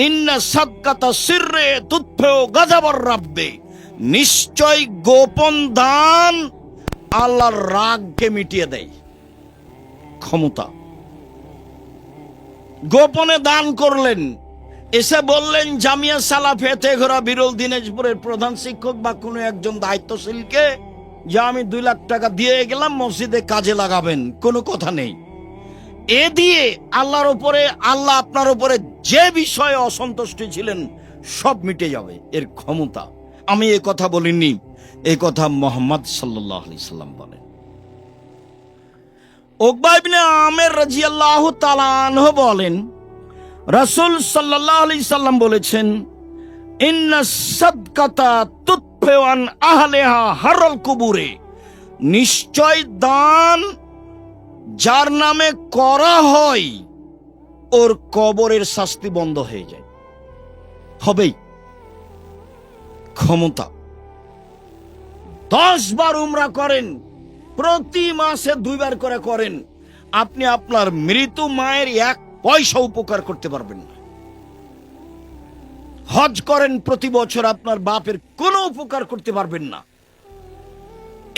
ইন্না সাদকাতা সিররে তুতফিউ গাযাবার রাব্বি, নিশ্চয় গোপন দান আল্লাহর রাগকে মিটিয়ে দেয়। ক্ষমতা। গোপনে দান করলেন, এসে বললেন জামিয়া সালাফে তেঘরা বিরল দিনাজপুরের প্রধান শিক্ষক বা কোনো একজন দায়িত্বশীলকে যে আমি 2 লাখ টাকা দিয়ে গেলাম, মসজিদে কাজে লাগাবেন, কোনো কথা নেই। এ দিয়ে আল্লাহর উপরে, আল্লাহ আপনার উপরে যে বিষয়ে অসন্তুষ্ট ছিলেন সব মিটে যাবে, এর ক্ষমতা। আমি এ কথা বলিনি, এ কথা মুহাম্মদ সাল্লাল্লাহু আলাইহি সাল্লাম বলেন। উকবা ইবনে আমির রাদিয়াল্লাহু তাআলা আনহু বলেন, রাসূল সাল্লাল্লাহু আলাইহি সাল্লাম বলেছেন, ইন্না সাদকাতা তুতফিউ আন আহলিহা হারাল কুবুরে, নিশ্চয় দান যার নামে করা হয় ওর কবরের শাস্তি বন্ধ হয়ে যায়। হবেই। ক্ষমতা। 10 বার উমরা করেন, প্রতি মাসে 2 বার করে করেন, আপনি আপনার মৃত মায়ের 1 পয়সা উপকার করতে পারবেন না। হজ করেন প্রতি বছর, আপনার বাপের কোনো উপকার করতে পারবেন না।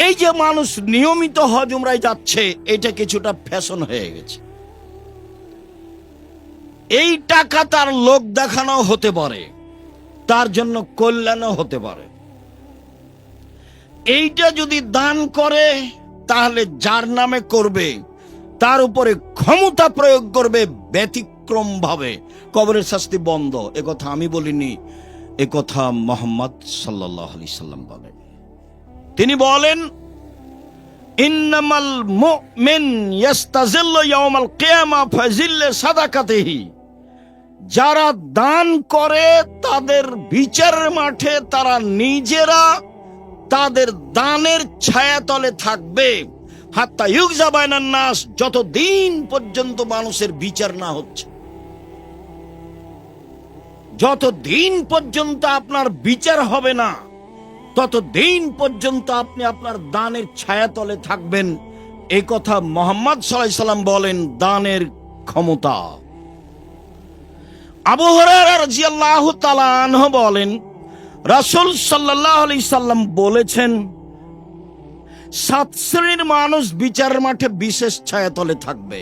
এই যে মানুষ নিয়মিত হজ উমরায় যাচ্ছে, এটা কিছুটা ফ্যাশন হয়ে গেছে। এই টাকা তার লোক দেখানো হতে পারে, তার জন্য কল্যাণও হতে পারে। এইটা যদি দান করে, তাহলে যার নামে করবে তার উপরে ক্ষমতা প্রয়োগ করবে ব্যতিক্রম ভাবে, কবরের শাস্তি বন্ধ। এ কথা আমি বলিনি, এ কথা মুহাম্মদ সাল্লাল্লাহু আলাইহি সাল্লাম বলেন। তিনি বলেন, ইন্নামাল মুমিন ইয়াস্তাজিল্লু ইয়াওমাল কিয়ামা ফাজিল্লে সাদাকাতিহি, যারা দান করে তাদের বিচারের মাঠে তারা নিজেরা তাদের দানের ছায়াতলে থাকবে, হাত্তা ইউগজা বাইনান নাস, যতদিন পর্যন্ত মানুষের বিচার না হচ্ছে। যতদিন পর্যন্ত আপনার বিচার হবে না, ততদিন পর্যন্ত আপনি আপনার দানের ছায়াতলে থাকবেন। এই কথা মুহাম্মদ সাল্লাল্লাহু আলাইহি সাল্লাম বলেন, দানের ক্ষমতা। আবু হুরায়রা রাদিয়াল্লাহু তাআলা আনহু বলেন, রাসূল সাল্লাল্লাহু আলাইহি সাল্লাম বলেছেন, 7 শ্রেণীর মানুষ বিচারের মাঠে বিশেষ ছায়াতলে থাকবে।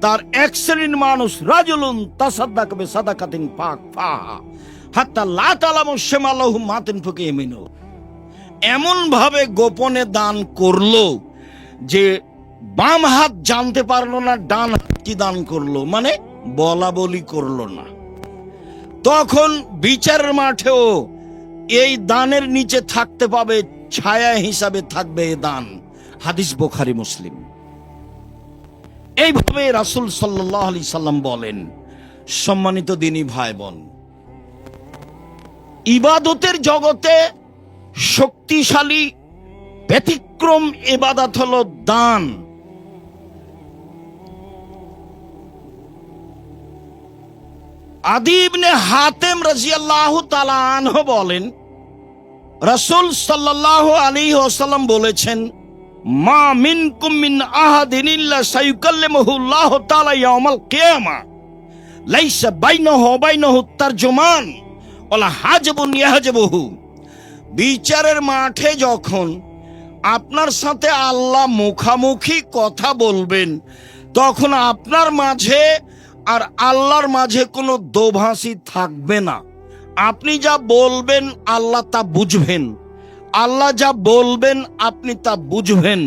তার 1 শ্রেণীর মানুষ, রাজুলুন তাসাদ্দাকা বিসাদাকাতিন ফাহা হাত্তা লা তালামু শিমালুহু মা তুনফিকু ইয়ামিনুহু, এমন ভাবে গোপনে দান করলো যে বাম হাত জানতে পারলো না ডান হাত কি দান করলো, মানে বলা বলি করলো না। তখন বিচারের মাঠেও এই দানের নিচে থাকতে পাবে, ছায়া হিসাবে থাকবে এই দান। হাদিস বুখারী মুসলিম। এইভাবে রাসূল সাল্লাল্লাহু আলাইহি সাল্লাম বলেন। সম্মানিত দিনী ভাই বোন, ইবাদতের জগতে শক্তিশালী ব্যতিক্রম ইবাদত হলো দান। আদি ইবনে হাতেম রাদিয়াল্লাহু তাআলা আনহু বলেন, রাসূল সাল্লাল্লাহু আলাইহি ওয়াসাল্লাম বলেছেন, মা মিনকুম মিন আহাদিন ইল্লা সায়ুকাল্লিমুহু আল্লাহু তাআলা ইয়াওমাল কিয়ামা লাইসা বাইনাহু ওয়া বাইনাহু তারজুমান ওয়ালা হাজবুন ইয়াহজবুহু। বিচারের মাঠে যখন আপনার সাথে আল্লাহ মুখামুখি কথা বলবেন, তখন আপনার মাঝে আর আল্লাহর মাঝে কোনো দোভাষী থাকবে না। আপনি যা বলবেন আল্লাহ তা বুঝবেন, আল্লাহ যা বলবেন আপনি তা বুঝবেন।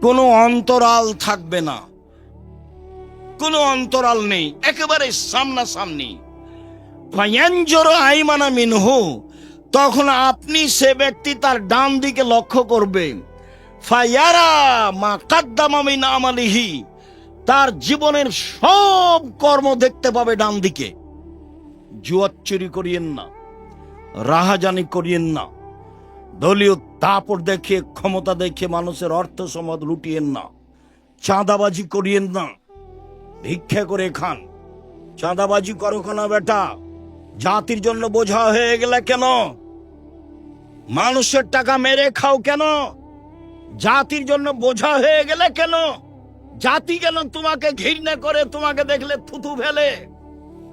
কোনো অন্তরাল থাকবে না, কোনো অন্তরাল নেই, একেবারে সামনাসামনি। ফায়ানজুরু আইমানা মিনহু, তখন আপনি সে ব্যক্তি তার ডান দিকে লক্ষ্য করবেন। ফায়ারা মা কাদ্দামা মিন আমালিহি, তার জীবনের সব কর্ম দেখতে পাবে ডান দিকে। জুয়ার চুরি করিয়েন না, রাহাজানি করিয়েন না, দলীয় দাপট দেখিয়ে ক্ষমতা দেখিয়ে মানুষের অর্থ সম্পদ লুটিয়েন না, চাঁদাবাজি করিয়েন না, ভিক্ষা করে খান। চাঁদাবাজি করো কেন বেটা? জাতির জন্য বোঝা হয়ে গেলে কেন? মানুষের টাকা মেরে খাও কেন? জাতির জন্য বোঝা হয়ে গেলে কেন? জাতি কেন তোমাকে ঘৃণা করে, তোমাকে দেখলে থুতু ফেলে?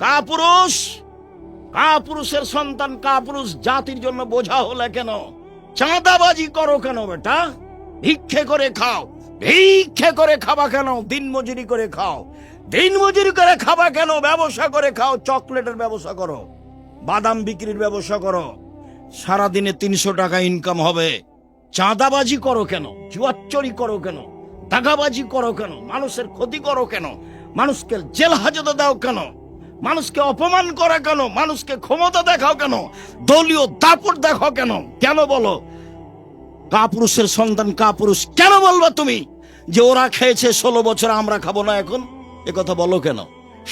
কাপুরুষ, কাপুরুষের সন্তান কাপুরুষ জাতির জন্য বোঝা হলে কেন? চাঁদাবাজি করো কেন বেটা? ভিক্ষে করে খাও। ভিক্ষে করে খাবা কেন? দিনমজুরি করে খাও। দিনমজুরি করে খাবা কেন? ব্যবসা করে খাও। চকলেটের ব্যবসা করো, বাদাম বিক্রির ব্যবসা করো, সারাদিনে 300 টাকা ইনকাম হবে। চাঁদাবাজি করো কেন? জুয়াচুরি করো কেন? দাগাবাজি করো কেন? মানুষের ক্ষতি করো কেন? মানুষকে জেল হাজতে দাও কেন? মানুষকে অপমান করা কেন? মানুষকে ক্ষমতা দেখাও কেন? দলীয় দাপট দেখাও কেন? কেন বলো? কাপুরুষের সন্তান কাপুরুষ কেন বলবা তুমি? যে ওরা খেয়েছে 16 বছর, আমরা খাবো না এখন? এ কথা বলো কেন?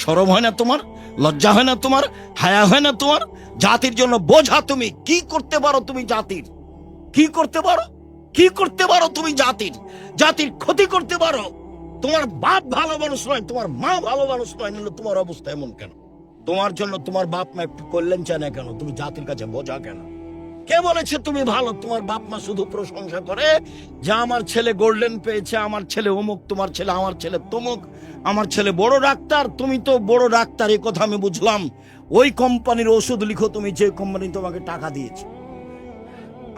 শরম হয় না তোমার? লজ্জা হয় না তোমার? হায়া হয় না তোমার? জাতির জন্য বোঝা তুমি। কি করতে পারো তুমি জাতির? কি করতে পারো? কি করতে পারো তুমি জাতির? জাতির ক্ষতি করতে পারো? তোমার বাপ ভালো মানুষ নয়, তোমার মা ভালো মানুষ নয়, নাহলে তোমার অবস্থা এমন কেন? তোমার জন্য তোমার বাপ মা একটু কল্যাণ চায় না কেন? তুমি জাতির কাছে বোঝা কেন? কে বলেছে তুমি ভালো? তোমার বাপ মা শুধু প্রশংসা করে যে আমার ছেলে গোল্ডেন পেয়েছে, আমার ছেলে অমুক, তোমার ছেলে, আমার ছেলে তমুক, আমার ছেলে বড় ডাক্তার। তুমি তো বড় ডাক্তার, এই কথা আমি বুঝলাম। ওই কোম্পানির ওষুধ লিখো তুমি, যে কোম্পানি তোমাকে টাকা দিয়েছে।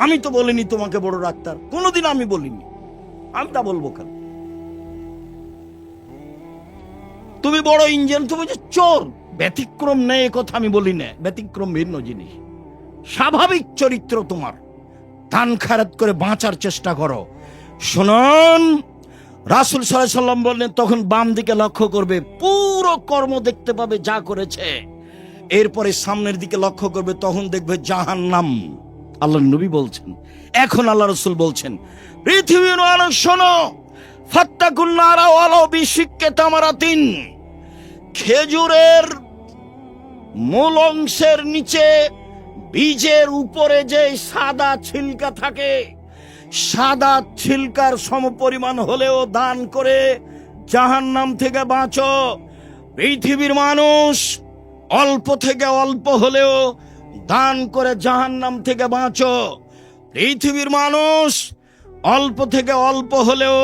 আমি তো বলিনি তোমাকে বড় ডাক্তার, কোনোদিন আমি বলিনি। আমি তা বলবো কেন? তুমি বড় ইঞ্জিনিয়ার, তুমি যে চোর। ব্যতিক্রম নেই এ কথা আমি বলি না, ব্যতিক্রম ভিন্ন জিনিস। স্বাভাবিক চরিত্র তোমার। দান খায়রাত করে বাঁচার চেষ্টা করো। শুনুন, রাসূল সাল্লাল্লাহু আলাইহি সাল্লাম বললেন, তখন বাম দিকে লক্ষ্য করবে, পুরো কর্ম দেখতে পাবে যা করেছে। এরপরে সামনের দিকে লক্ষ্য করবে, তখন দেখবে জাহান্নাম। আল্লাহ নবী বলছেন, এখন আল্লাহ রাসূল বলছেন, পৃথিবীর মানুষ শোনো, ফাত্তাকুন নারা ওয়ালাউ বিশিক্কি তামারাতিন। খেজুরের মূল অংশের নিচে বীজের উপরে যে সাদা ছিলকা থাকে, সাদা ছিলকার সমপরিমাণ হলেও দান করে জাহান্নাম থেকে বাঁচো। পৃথিবীর মানুষ অল্প থেকে অল্প হলেও দান করে জাহান্নাম থেকে বাঁচো। পৃথিবীর মানুষ অল্প থেকে অল্প হলেও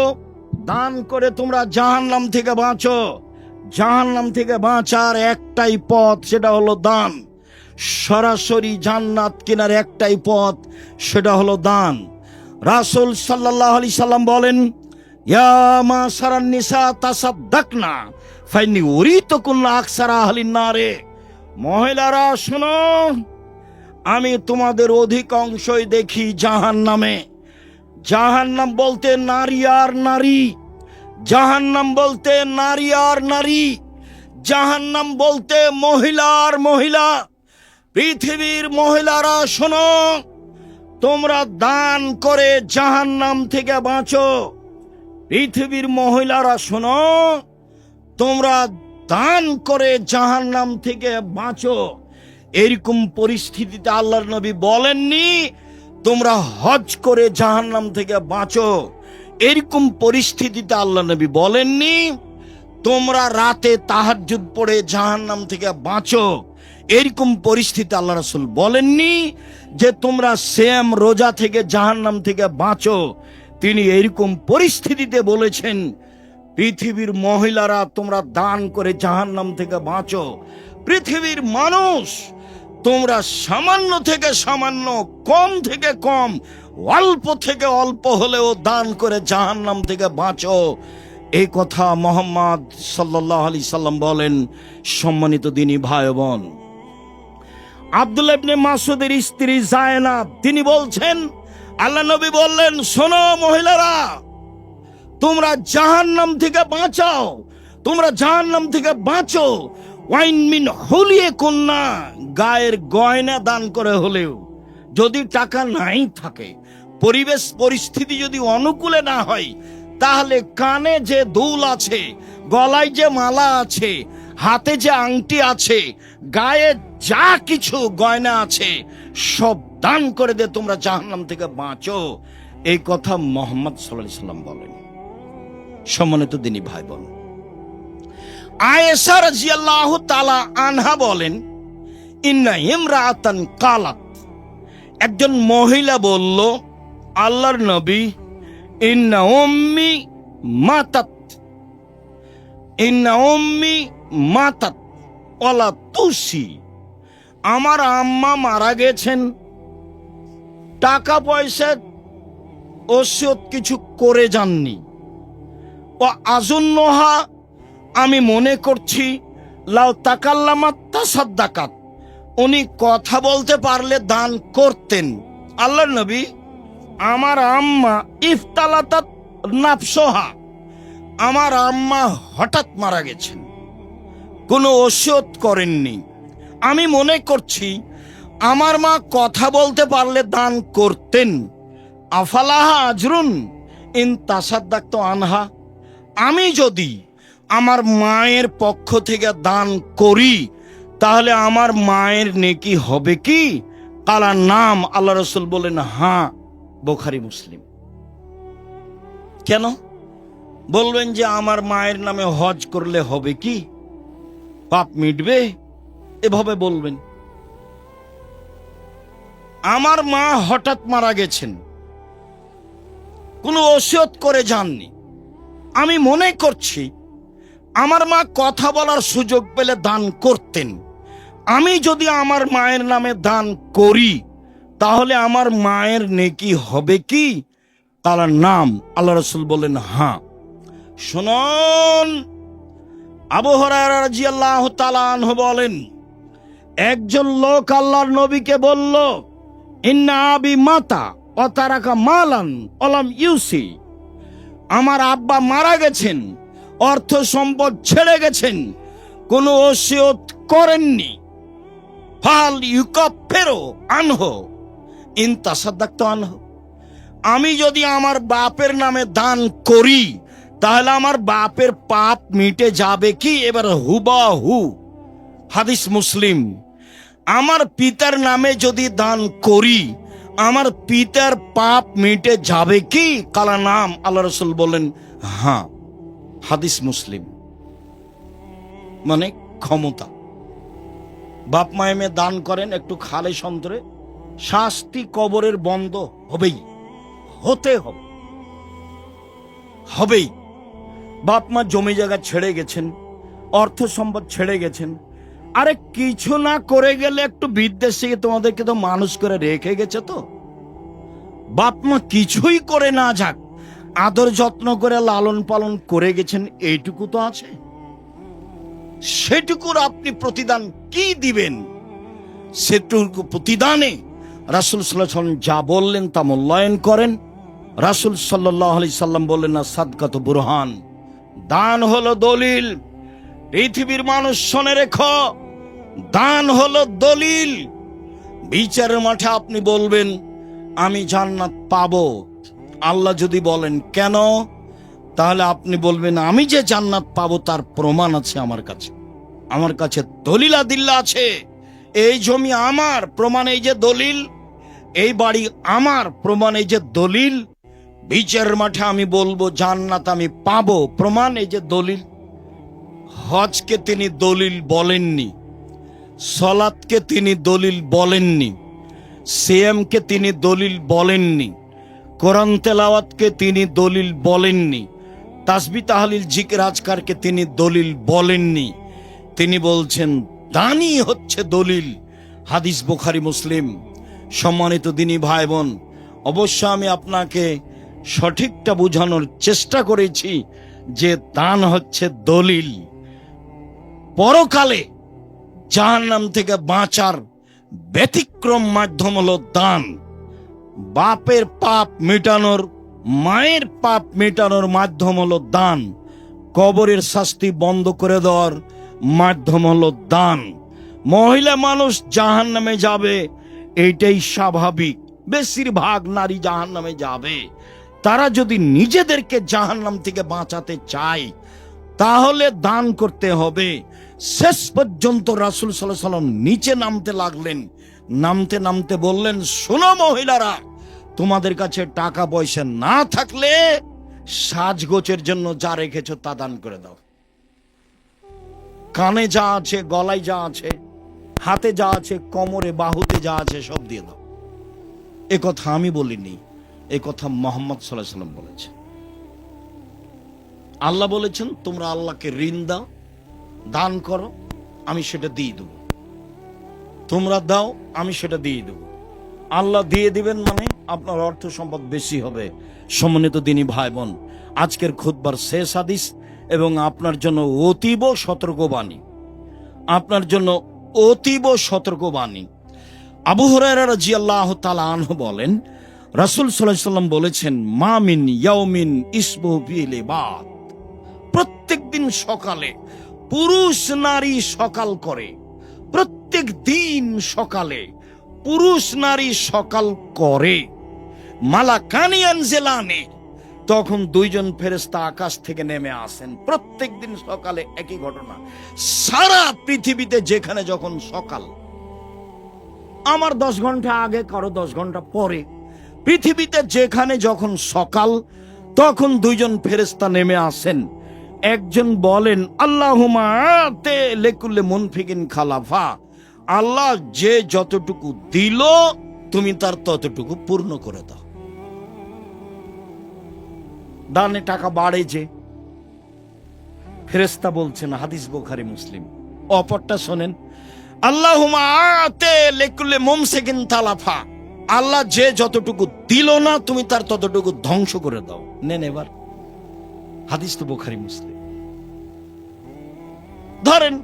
দান করে তোমরা জাহান্নাম থেকে বাঁচো। জাহান্নাম থেকে বাঁচার একটাই পথ, সেটা হলো দান। সরাসরি জান্নাত কেনার একটাই পথ, সেটা হলো দান। রাসূল সাল্লাল্লাহু আলাইহি সাল্লাম বলেন, ইয়া মাশারান নিসা তাসাদ্দাকনা ফাইন্নী উরিতুকুন্না আকসারা আহলিন নারে। মহিলারা শোনো, আমি তোমাদের অধিকাংশই দেখি জাহান্নামে। জাহান্নাম বলতে নারী আর নারী, জাহান্নাম বলতে নারী আর নারী, জাহান্নাম বলতে মহিলা আর মহিলা। পৃথিবীর মহিলারা শোনো, তোমরা দান করে জাহান্নাম থেকে বাঁচো। পৃথিবীর মহিলারা শোনো, তোমরা দান করে জাহান্নাম থেকে বাঁচো। এরকম পরিস্থিতিতে আল্লাহর নবী বলেননি তোমরা হজ করে জাহান্নাম থেকে বাঁচো। এরকম পরিস্থিতিতে আল্লাহ নবী বলেননি তোমরা রাতে তাহাজ্জুদ পড়ে জাহান্নাম থেকে বাঁচো। এরকম পরিস্থিতি আল্লাহ রাসূল বলেননি যে তোমরা সিয়াম রোজা থেকে জাহান্নাম থেকে বাঁচো। তিনি এরকম পরিস্থিতিতে বলেছেন, পৃথিবীর মহিলারা তোমরা দান করে জাহান্নাম থেকে বাঁচো। পৃথিবীর মানুষ তোমরা সামান্য থেকে সামান্য, কম থেকে কম, অল্প থেকে অল্প হলেও দান করে জাহান্নাম থেকে বাঁচো। এই কথা মুহাম্মদ সাল্লাল্লাহু আলাইহি সাল্লাম বলেন। সম্মানিত দিনী ভাই বোন, আব্দুল্লাহ ইবনে মাসউদের স্ত্রী যায়েনাব তিনি বলছেন, আল্লাহ নবী বললেন, শোনো মহিলারা, তোমরা জাহান্নাম থেকে বাঁচাও, তোমরা জাহান্নাম থেকে বাঁচো। ওয়াইন মিন হুলিয়ে কন্যা, গায়ের গয়না দান করে হলেও। যদি টাকা নাই থাকে, পরিবেশ পরিস্থিতি যদি অনুকূলে না হয়, তাহলে কানে যে দুল আছে, গলায় যে মালা আছে, হাতে যে আংটি আছে, গায়ে যা কিছু গয়না আছে, সব দান করে দে, তোমরা জাহান্নাম থেকে বাঁচো। এই কথা মুহাম্মদ সাল্লাল্লাহু আলাইহি সাল্লাম বলেন। সম্মানিত দিনী ভাই বোন, আয়েশা রাদিয়াল্লাহু তাআলা আনহা বলেন, ইন্না ইমরাআতান কালাত, একজন মহিলা বলল, আল্লাহর নবী, ইন্না উম্মি মাতাত, ইন্না উম্মি মাতাত ওয়ালা তুসি, আমার আম্মা মারা গেছেন, টাকা পয়সা ওসিয়ত কিছু করে যাননি। ও আজুন্নহা, আমি মনে করছি, লাউ তাকাল্লামাত তাসাদ্দাকাত, উনি কথা বলতে পারলে দান করতেন। আল্লাহর নবী, আমার আম্মা ইফতালাতাত নাফসহা, আমার আম্মা হঠাৎ মারা গেছেন, কোনো ওসিয়ত করেননি। আমি মনে করছি আমার মা কথা বলতে পারলে দান করতেন। আফালাহা আজরুন ইন তাসাদ্দাক্ত আনহা, আমি যদি আমার মায়ের পক্ষ থেকে দান করি তাহলে আমার মায়ের নেকি হবে কি? কালা নাম, আল্লাহ রসুল বলেন হ্যাঁ। বুখারী মুসলিম। কেন বলবেন যে আমার মায়ের নামে হজ করলে হবে কি, পাপ মিটবে? এভাবে বলবেন। আমার মা হঠাৎ মারা গেছেন, কোনো ওসিয়ত করে যাননি। আমি মনে করছি আমার মা কথা বলার সুযোগ পেলে দান করতেন। আমি যদি আমার মায়ের নামে দান করি তাহলে আমার মায়ের নেকি হবে কি? তার নাম, আল্লাহ রাসূল বলেন হ্যাঁ। শুনুন, আবু হুরায়রা রাদিয়াল্লাহু তাআলা আনহু বলেন, একজন লোক আল্লাহর নবীকে বলল, ইন্না আবি মাতা ওয়া তারাকা মালান ওয়ালাম ইউসি, আমার আব্বা মারা গেছেন, অর্থ সম্পদ ছেড়ে গেছেন, কোনো ওসিয়ত করেননি। ফাল ইউকাফিরু আনহু ইন তাসাদ্দাকতু আনহু, আমি যদি আমার বাপের নামে দান করি তাহলে আমার বাপের পাপ মিটে যাবে কি? এবার হুবাহু হাদিস মুসলিম। আমার পিতার নামে যদি দান করি আমার পিতার পাপ মিটে যাবে কি? কালা নাম, আল্লাহ রাসূল বলেন হ্যাঁ। হাদিস মুসলিম। মানে ক্ষমতা। বাপ মায়েমে দান করেন একটু খালে সন্তরে, শাস্তি কবরের বন্ধ হবেই, হতে হবে, হবেই। বাপ মা জমি জায়গা ছেড়ে গেছেন, অর্থ সম্পদ ছেড়ে গেছেন, আরে কিছু না করে গেলে একটু বিদেশ থেকে তোমাদেরকে তো মানুষ করে রেখে গেছে। তো বাপ মা কিছুই করে না যাক, আদর যত্ন করে লালন পালন করে গেছেন, এইটুকু তো আছে। সেটুকুর আপনি প্রতিদান কি দিবেন? সেটুকু প্রতিদানে রাসূল সাল্লাল্লাহু আলাইহি সাল্লাম যা বললেন তা মূল্যায়ন করেন। রাসূল সাল্লাল্লাহু আলাইহি সাল্লাম বললেন না সাদকাতু বুরহান, দান হলো দলিল। পৃথিবীর মানুষ শুনে রেখো, দান হলো দলিল। বিচারের মাঠে আপনি বলবেন আমি জান্নাত পাবো, আল্লাহ যদি বলেন কেন, তাহলে আপনি বলবেন আমি যে জান্নাত পাবো তার প্রমাণ আছে আমার কাছে, আমার কাছে দলিল আদিল্লা আছে। এই জমি আমার, প্রমাণ এই যে দলিল। এই বাড়ি আমার, প্রমাণ এই যে দলিল। বিচারের মাঠে আমি বলবো জান্নাত আমি পাবো, প্রমাণ এই যে দলিল। হজকে তিনি দলিল বলেননি, সালাতকে তিনি দলিল বলেননি, সিয়ামকে তিনি দলিল বলেননি, কোরআন তেলাওয়াতকে তিনি দলিল বলেননি, তাসবিহ তাহলিল জিকির আজকারকে তিনি দলিল বলেননি। তিনি বলছেন দানই হচ্ছে দলিল। হাদিস বুখারী মুসলিম। সম্মানিত দিনী ভাই বোন, অবশ্য আমি আপনাকে সঠিকটা বোঝানোর চেষ্টা করেছি যে দান হচ্ছে দলিল। পরকালে জাহান্নাম থেকে বাঁচার ব্যতিক্রম মাধ্যম হলো দান। বাপের পাপ মেটানোর, মায়ের পাপ মেটানোর মাধ্যম হলো দান। কবরের শাস্তি বন্ধ করে দেওয়ার মাধ্যম হলো দান। মহিলা মানুষ জাহান্নামে যাবে, এইটাই স্বাভাবিক। বেশিরভাগ নারী জাহান্নামে যাবে। তারা যদি নিজেদেরকে জাহান্নাম থেকে বাঁচাতে চায় তাহলে দান করতে হবে। শেষ পর্যন্ত রাসূল সাল্লাল্লাহু আলাইহি ওয়াসাল্লাম নিচে নামতে লাগলেন, নামতে নামতে বললেন, শোনো মহিলারা, তোমাদের কাছে টাকা পয়সা না থাকলে সাজগোজের জন্য যা রেখেছো তা দান করে দাও। কানে যা আছে, গলায় যা আছে, হাতে যা আছে, কোমরে বাহুতে যা আছে সব দিয়ে দাও। এ কথা আমি বলিনি, এ কথা মুহাম্মদ সাল্লাল্লাহু আলাইহি ওয়াসাল্লাম বলেছেন। আল্লাহ বলেছেন তোমরা আল্লাহকে ঋণ দাও, দান করো, আমি সেটা দিয়ে দেব। তোমরা দাও, আমি সেটা দিয়ে দেব। আল্লাহ দিয়ে দিবেন মানে আপনার অর্থ সম্পদ বেশি হবে। সম্মানিত দিনী ভাই বোন, আজকের খুতবার শেষ হাদিস এবং আপনার জন্য অতীব সতর্কবাণী, আপনার জন্য অতীব সতর্কবাণী। আবু হুরায়রা রাদিয়াল্লাহু তাআলা আনহু বলেন, রাসূল সাল্লাল্লাহু আলাইহি ওয়াসাল্লাম বলেছেন, মা মিন ইয়াউমিন ইসবুহু ফিল ইবাদ। প্রত্যেক দিন সকালে পুরুষ নারী সকাল করে, প্রত্যেক দিন সকালে পুরুষ নারী সকাল করে। মালাকানি আনজিলানে, তখন দুইজন ফেরেশতা আকাশ থেকে নেমে আসেন। প্রত্যেক দিন সকালে একই ঘটনা। সারা পৃথিবীতে যেখানে যখন সকাল, আমার 10 ঘন্টা আগে, কারো 10 ঘন্টা পরে, পৃথিবীতে যেখানে যখন সকাল, তখন দুইজন ফেরেশতা নেমে আসেন। একজন বলেন, আল্লাহুম্মা আতে লিকুল্লি মুনফিকিন খালাফা, আল্লাহ যে যতটুকু দিল তুমি তার ততটুকু পূর্ণ করে দাও। দানে টাকা বাড়ে যে, ফেরেশতা বলছেন, হাদিস বুখারী মুসলিম। অপরটা শোনেন, আল্লাহুম্মা আতে লিকুল্লি মুমসিকিন তালাফা, আল্লাহ যে যতটুকু দিল না তুমি তার ততটুকু ধ্বংস করে দাও। নেন এবার, হাদিস তো বুখারী মুসলিম। ধরেন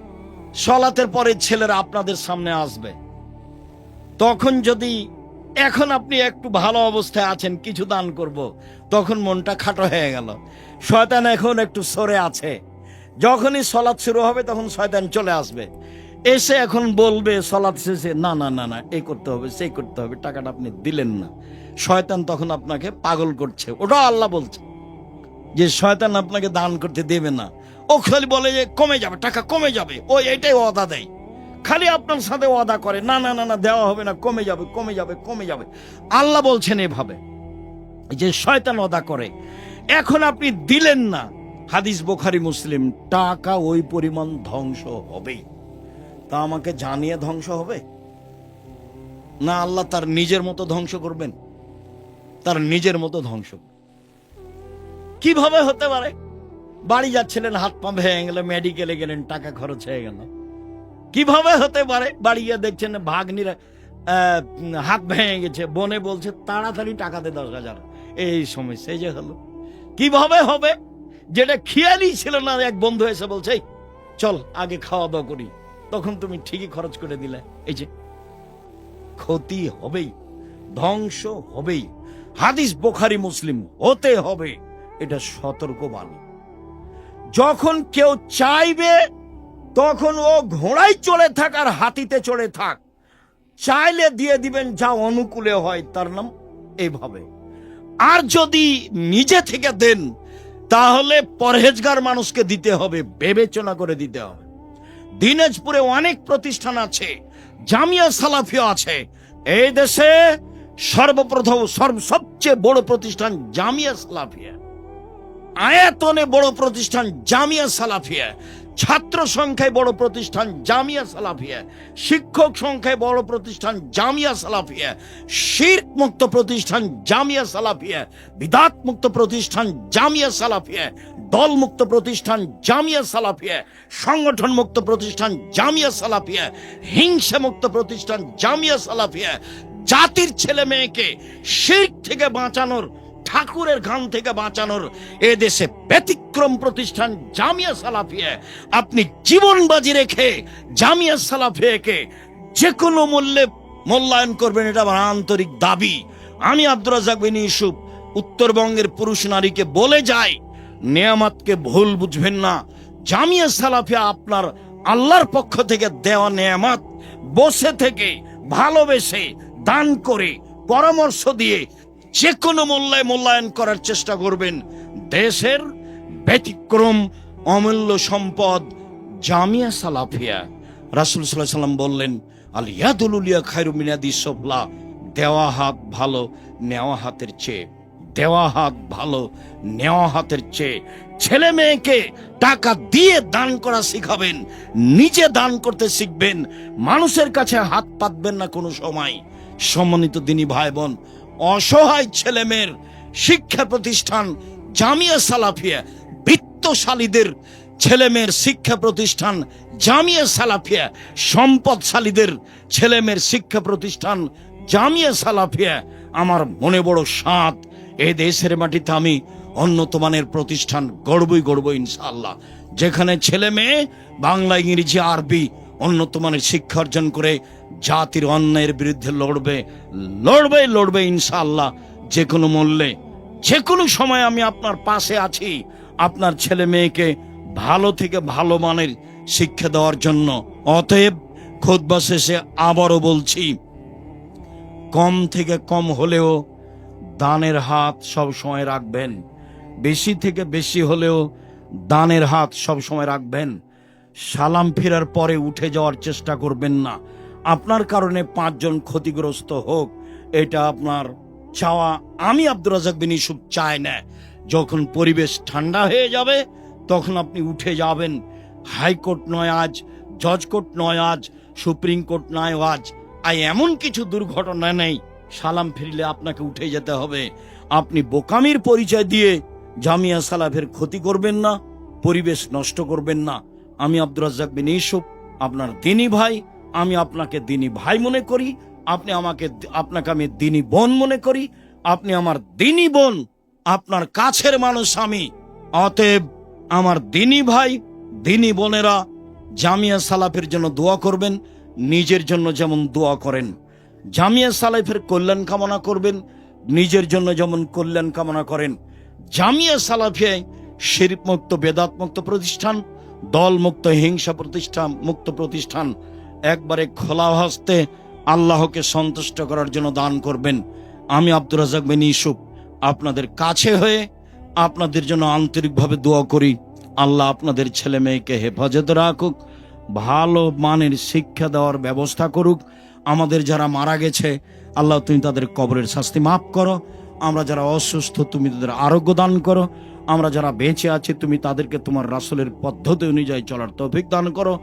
সালাতের পরে ছেলেরা আপনাদের সামনে আসবে, তখন যদি এখন আপনি একটু ভালো অবস্থায় আছেন, কিছু দান করব, তখন মনটা খাটো হয়ে গেল। শয়তান এখন একটু সরে আছে, যখনই সালাত শুরু হবে তখন শয়তান চলে আসবে, এসে এখন বলবে সালাত শেষে, না না না না এই করতে হবে সেই করতে হবে, টাকাটা আপনি দিলেন না। শয়তান তখন আপনাকে পাগল করছে। ওটা আল্লাহ বলছে যে শয়তান আপনাকে দান করতে দেবে না। ও খালি বলে যে কমে যাবে, টাকা কমে যাবে, ও এটাই ওয়াদা দেয়, খালি আপনার সাথে ওয়াদা করে, না না না না দেওয়া হবে না, কমে যাবে কমে যাবে কমে যাবে। আল্লাহ বলছেন এভাবে যে শয়তান ওয়াদা করে। এখন আপনি দিলেন না, হাদিস বুখারী মুসলিম, টাকা ওই পরিমাণ ধ্বংস হবেই। তা আমাকে জানিয়ে ধ্বংস হবে না, আল্লাহ তার নিজের মতো ধ্বংস করবেন? তার নিজের মতো ধ্বংস কিভাবে হতে পারে? বাড়ি যাচ্ছিলেন, হাত পা ভেঙে গেল, মেডিকেলে গেলেন, টাকা খরচ হয়ে গেল। কিভাবে হতে পারে? বাড়ি গিয়ে দেখছেন ভাগ্নিরা হাত ভেঙে গেছে, বোনে বলছে তাড়াতাড়ি টাকা দে 10,000, এই সমস্যা এই যে হলো। কিভাবে হবে? যেটা খেয়ালই ছিল না, এক বন্ধু এসে বলছে চল আগে খাওয়া দাওয়া করি, তখন তুমি ঠিকই খরচ করে দিলে। এই যে ক্ষতি হবেই, ধ্বংস হবেই। হাদিস বুখারী মুসলিম, হতে হবে, এটা সতর্কবাণী। যখন কেউ চাইবে তখন ও ঘোড়ায় চড়ে থাক আর হাতিতে চড়ে থাক, চাইলে দিয়ে দিবেন যা অনুকূলে হয়, তার নাম এইভাবে। আর যদি নিজে থেকে দেন তাহলে পরহেজগার মানুষকে দিতে হবে, বিবেচনা করে দিতে হবে। দিনাজপুরে অনেক প্রতিষ্ঠান আছে, জামিয়া সালাফিয়া আছে। এই দেশে সর্বপ্রথম সবচেয়ে বড় প্রতিষ্ঠান জামিয়া সালাফিয়া, আয়াতনে বড় প্রতিষ্ঠান জামিয়া সালাফিয়া, ছাত্র সংখ্যায় বড় প্রতিষ্ঠান জামিয়া সালাফিয়া, শিক্ষক সংখ্যায় বড় প্রতিষ্ঠান জামিয়া সালাফিয়া, শিরক মুক্ত প্রতিষ্ঠান জামিয়া সালাফিয়া, বিদাত মুক্ত প্রতিষ্ঠান জামিয়া সালাফিয়া, দল মুক্ত প্রতিষ্ঠান জামিয়া সালাফিয়া, সংগঠন মুক্ত প্রতিষ্ঠান জামিয়া সালাফিয়া, হিংসা মুক্ত প্রতিষ্ঠান জামিয়া সালাফিয়া, জাতির ছেলে মেয়েকে শিরক থেকে বাঁচানোর, ঠাকুরের ঘাম থেকে বাঁচানোর এদেশে ব্যতিক্রম প্রতিষ্ঠান জামিয়া সালাফিয়া। আপনি জীবন বাজি রেখে জামিয়া সালাফিয়াকে যে কোনো মূল্যে মূল্যায়ন করবেন, এটা আমার আন্তরিক দাবি। আমি আব্দুর রাজ্জাক বিন ইউসুফ উত্তরবঙ্গের পুরুষ নারীকে বলে যাই, নেয়ামতকে ভুল বুঝবেন না। জামিয়া সালাফিয়া আপনার আল্লাহর পক্ষ থেকে দেওয়া নেয়ামত, বসে থেকে ভালোবেসে দান করে পরামর্শ দিয়ে যে কোনো মূল্যে মূল্যায়ন করার চেষ্টা করবেন। দেশের ব্যতিক্রম অমূল্য সম্পদ জামিয়া সালাফিয়া। রাসূল সাল্লাল্লাহু আলাইহি ওয়াসাল্লাম বললেন, আল ইয়াদুল উলিয়া খায়রু মিন ইয়াদিস সুফলা, দেওয়া হাত ভালো নেওয়া হাতের চেয়ে, দেওয়া হাত ভালো নেওয়া হাতের চেয়ে। ছেলে মেয়েকে টাকা দিয়ে দান করা শিখাবেন, নিজে দান করতে শিখবেন, মানুষের কাছে হাত পাতবেন না কোনো সময়। সম্মানিত দিনী ভাই বোন, অসহায় ছেলে মেয়ের শিক্ষা প্রতিষ্ঠান জামিয়া সালাফিয়া, বিত্তশালীদের ছেলে মেয়ের শিক্ষা প্রতিষ্ঠান জামিয়া সালাফিয়া, সম্পদশালীদের ছেলে মেয়ের শিক্ষা প্রতিষ্ঠান জামিয়া সালাফিয়া। আমার মনে বড় সাধ, এই দেশের মাটিতে আমি উন্নত মানের প্রতিষ্ঠান গড়বই ইনশাআল্লাহ, যেখানে ছেলে মেয়ে বাংলা, ইংরেজি, আরবি উন্নত মানের শিক্ষা অর্জন করে জাতির অন্যায়ের বিরুদ্ধে লড়বে ইনশাআল্লাহ। যে কোনো মূল্যে, যে কোনো সময় আমি আপনার পাশে আছি, আপনার ছেলে মেয়েকে ভালো থেকে ভালো মানের শিক্ষা দেওয়ার জন্য। অতএব খুতবা শেষে আবারও বলছি, কম থেকে কম হলেও দানের হাত সব সময় রাখবেন, বেশি থেকে বেশি হলেও দানের হাত সব সময় রাখবেন। সালাম ফেরার পরে উঠে যাওয়ার চেষ্টা করবেন না। আপনার কারণে 5 জন ক্ষতিগ্রস্ত হোক, এটা আপনার চাওয়া আমি আব্দুর রাজ্জাক বিন ইউসুফ চাই না। যখন পরিবেশ ঠান্ডা হয়ে যাবে তখন আপনি উঠে যাবেন। হাইকোর্ট নয় আজ, জজ কোর্ট নয় আজ, সুপ্রিম কোর্ট নয় আজ, এমন কিছু দুর্ঘটনা নেই সালাম ফিরলে আপনাকে উঠে যেতে হবে। আপনি বোকামির পরিচয় দিয়ে জামিয়া সালাফের ক্ষতি করবেন না, পরিবেশ নষ্ট করবেন না। আমি আব্দুর রাজ্জাক বিন ইউসুফ আপনার দিনী ভাই, আমি আপনাকে দিনী ভাই মনে করি, আপনাকে আমি দিনী বোন মনে করি, আপনি আমার দিনী বোন, আপনার কাছের মানুষ আমি। অতএব আমার দিনী ভাই, দিনী বোনেরা জামিয়া সালাফের জন্য দোয়া করবেন, নিজের জন্য যেমন দোয়া করেন। জামিয়া সালাফের কল্যাণ কামনা করবেন, নিজের জন্য যেমন কল্যাণ কামনা করেন। জামিয়া সালাফিয়া শিরক মুক্ত, বেদাত মুক্ত প্রতিষ্ঠান, দল মুক্ত, হিংসা মুক্ত প্রতিষ্ঠান। একবারে খোলা হস্তে আল্লাহকে সন্তুষ্ট করার জন্য দান করবেন। আমি আব্দুর রাজ্জাক বিন ইউসুফ আপনাদের কাছে হয়ে আপনাদের জন্য আন্তরিকভাবে দোয়া করি। আল্লাহ আপনাদের ছেলে মেয়েকে হেফাজতে রাখুক, ভালো মানের শিক্ষা দেওয়ার ব্যবস্থা করুক। আমাদের যারা মারা গেছে আল্লাহ তুমি তাদের কবরের শাস্তি মাফ করো। আমরা যারা অসুস্থ তুমি তাদের আরোগ্য দান করো। আমরা যারা বেঁচে আছি তুমি তাদেরকে তোমার রাসূলের পদ্ধতি অনুযায়ী চলার তৌফিক দান করো।